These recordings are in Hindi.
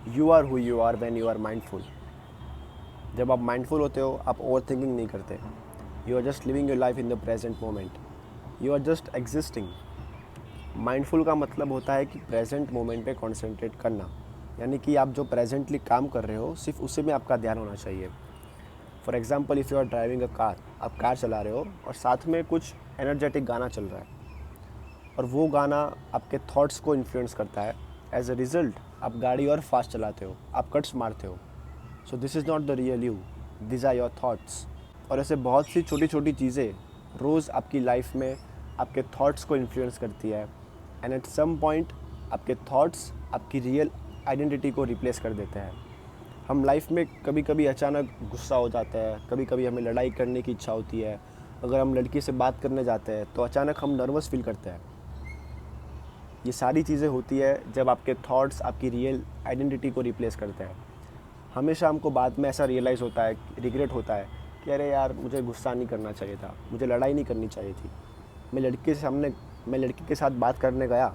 You are who you are when you are mindful. जब आप माइंडफुल होते हो आप ओवर थिंकिंग नहीं करते। You are just living your life in the present moment. You are just existing. Mindful का मतलब होता है कि प्रेजेंट मोमेंट पे कॉन्सेंट्रेट करना, यानी कि आप जो प्रेजेंटली काम कर रहे हो सिर्फ उसी में आपका ध्यान होना चाहिए। For example, if you are driving a car, आप कार चला रहे हो और साथ में कुछ एनर्जेटिक गाना चल रहा है और वो गाना आपके थॉट्स को इन्फ्लुएंस करता है। एज अ रिज़ल्ट आप गाड़ी और फास्ट चलाते हो, आप कट्स मारते हो। So this is not the real you, this are your thoughts. और ऐसे बहुत सी छोटी छोटी चीज़ें रोज़ आपकी लाइफ में आपके थॉट्स को इन्फ्लुएंस करती है। एंड एट सम पॉइंट आपके थॉट्स आपकी रियल आइडेंटिटी को रिप्लेस कर देते हैं। हम लाइफ में कभी कभी अचानक गुस्सा हो जाता है, कभी कभी हमें लड़ाई करने की इच्छा होती है। अगर हम लड़की से बात करने जाते हैं तो अचानक हम नर्वस फील करते हैं। ये सारी चीज़ें होती है जब आपके थॉट्स आपकी रियल आइडेंटिटी को रिप्लेस करते हैं। हमेशा हमको बाद में ऐसा रियलाइज़ होता है, रिग्रेट होता है कि अरे यार मुझे गुस्सा नहीं करना चाहिए था, मुझे लड़ाई नहीं करनी चाहिए थी। मैं लड़की के साथ बात करने गया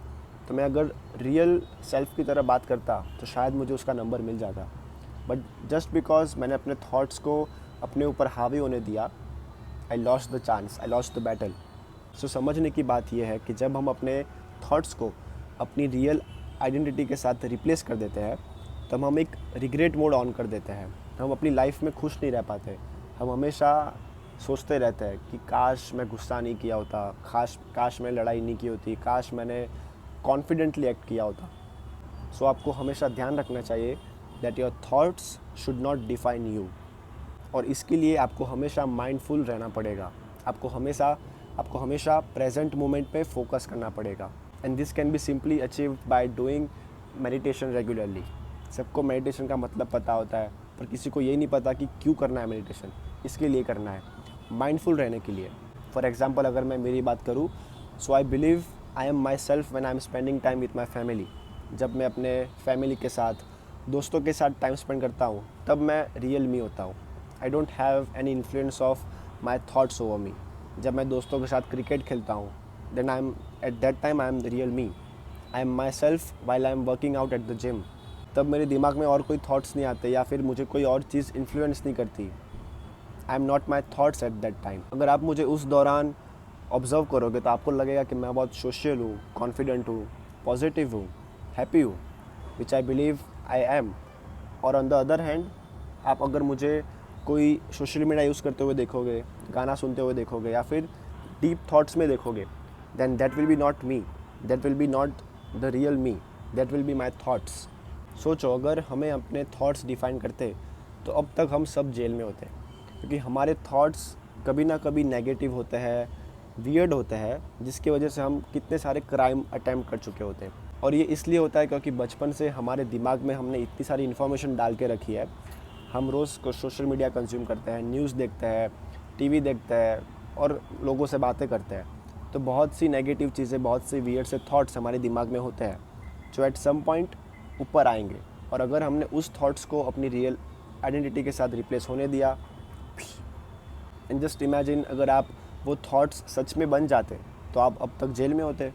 तो मैं अगर रियल सेल्फ की तरह बात करता तो शायद मुझे उसका नंबर मिल जाता। बट जस्ट बिकॉज मैंने अपने थॉट्स को अपने ऊपर हावी होने दिया, I lost the chance, I lost the battle. So समझने की बात यह है कि जब हम अपने थॉट्स को अपनी रियल आइडेंटिटी के साथ रिप्लेस कर देते हैं तब हम एक रिग्रेट मोड ऑन कर देते हैं। हम अपनी लाइफ में खुश नहीं रह पाते। हम हमेशा सोचते रहते हैं कि काश मैं गुस्सा नहीं किया होता, काश मैं लड़ाई नहीं की होती, काश मैंने कॉन्फिडेंटली एक्ट किया होता। सो आपको हमेशा ध्यान रखना चाहिए that your thoughts should not define you. और इसके लिए आपको हमेशा माइंडफुल रहना पड़ेगा। आपको हमेशा प्रेजेंट मोमेंट पे फोकस करना पड़ेगा। And this can be simply achieved by doing meditation regularly. सबको मेडिटेशन का मतलब पता होता है, पर किसी को यही नहीं पता कि क्यों करना है मेडिटेशन। इसके लिए करना है, माइंडफुल रहने के लिए। फॉर एग्जाम्पल, अगर मैं मेरी बात करूँ, so I believe I am myself when I am spending time with my family. जब मैं अपने फैमिली के साथ, दोस्तों के साथ टाइम स्पेंड करता हूँ तब मैं रियल मी होता हूँ। I don't have any influence of my thoughts over me. जब मैं दोस्तों के साथ क्रिकेट खेलता हूँ then I am at that time I am the real me. I am myself while I am working out at the gym. तब मेरे दिमाग में और कोई थॉट्स नहीं आते या फिर मुझे कोई और चीज़ इन्फ्लुएंस नहीं करती। I am not my thoughts eight that time. अगर आप मुझे उस दौरान ऑब्जर्व करोगे तो आपको लगेगा कि मैं बहुत सोशल हूँ, कॉन्फिडेंट हूँ, पॉजिटिव हूँ, हैप्पी हूँ, विच आई बिलीव आई एम। और ऑन द अदर हैंड, आप अगर मुझे कोई सोशल मीडिया यूज़ करते हुए देखोगे, गाना सुनते हुए देखोगे या फिर डीप थॉट्स में देखोगे, then that will be not me, that will be not the real me, that will be my thoughts. सोचो, अगर हमें अपने थॉट्स डिफाइन करते तो अब तक हम सब जेल में होते, क्योंकि हमारे थॉट्स कभी ना कभी नेगेटिव होते हैं, वियर्ड होते हैं, जिसकी वजह से हम कितने सारे क्राइम अटैम्प्ट कर चुके होते हैं। और ये इसलिए होता है क्योंकि बचपन से हमारे दिमाग में हमने इतनी सारी इन्फॉर्मेशन डाल के रखी है। हम रोज़ को सोशल मीडिया कंज्यूम करते हैं, न्यूज़ देखते हैं, टीवी देखते हैं और लोगों से बातें करते हैं। तो बहुत सी नेगेटिव चीज़ें, बहुत से वियर्ड से थॉट्स हमारे दिमाग में होते हैं जो एट सम पॉइंट ऊपर आएंगे। और अगर हमने उस थॉट्स को अपनी रियल आइडेंटिटी के साथ रिप्लेस होने दिया, एंड जस्ट इमेजिन अगर आप वो थॉट्स सच में बन जाते तो आप अब तक जेल में होते।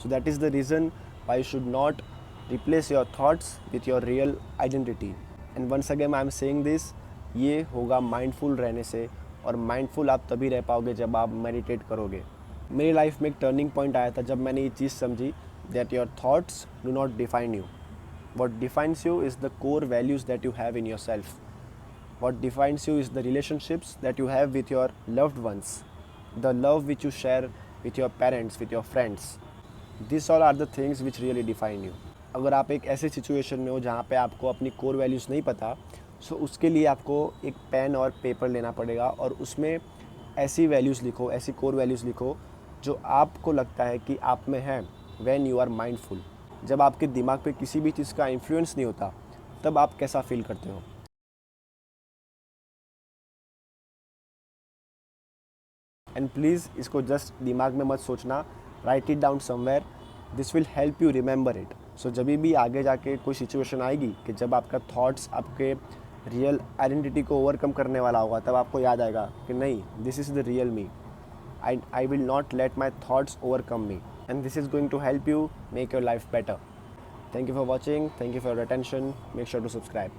So that is the reason why you should not replace your thoughts with your real identity. And once again I am saying this, ये होगा माइंडफुल रहने से। और माइंडफुल आप तभी रह पाओगे जब आप मेडिटेट करोगे। मेरी लाइफ में एक टर्निंग पॉइंट आया था जब मैंने ये चीज़ समझी that your thoughts do not define you. What defines you is the core values that you have in your self. What defines you is the relationships that you have with your loved ones, the love which you share with your parents, with your friends. These all are the things which really define you. अगर आप एक ऐसे सिचुएशन में हो जहाँ पे आपको अपनी कोर वैल्यूज़ नहीं पता, सो उसके लिए आपको एक पेन और पेपर लेना पड़ेगा और उसमें ऐसी वैल्यूज़ लिखो, ऐसी कोर वैल्यूज़ लिखो जो आपको लगता है कि आप में है व्हेन यू आर माइंडफुल। जब आपके दिमाग पे किसी भी चीज़ का इन्फ्लुएंस नहीं होता तब आप कैसा फील करते हो। एंड प्लीज़ इसको जस्ट दिमाग में मत सोचना, write it down somewhere, this will help you remember it. So जब भी आगे जाके कोई सिचुएशन आएगी कि जब आपका थॉट्स आपके रियल आइडेंटिटी को ओवरकम करने वाला होगा, तब आपको याद आएगा कि नहीं, this is the real me, I will not let my thoughts overcome me, and this is going to help you make your life better. Thank you for watching. Thank you for your attention. Make sure to subscribe.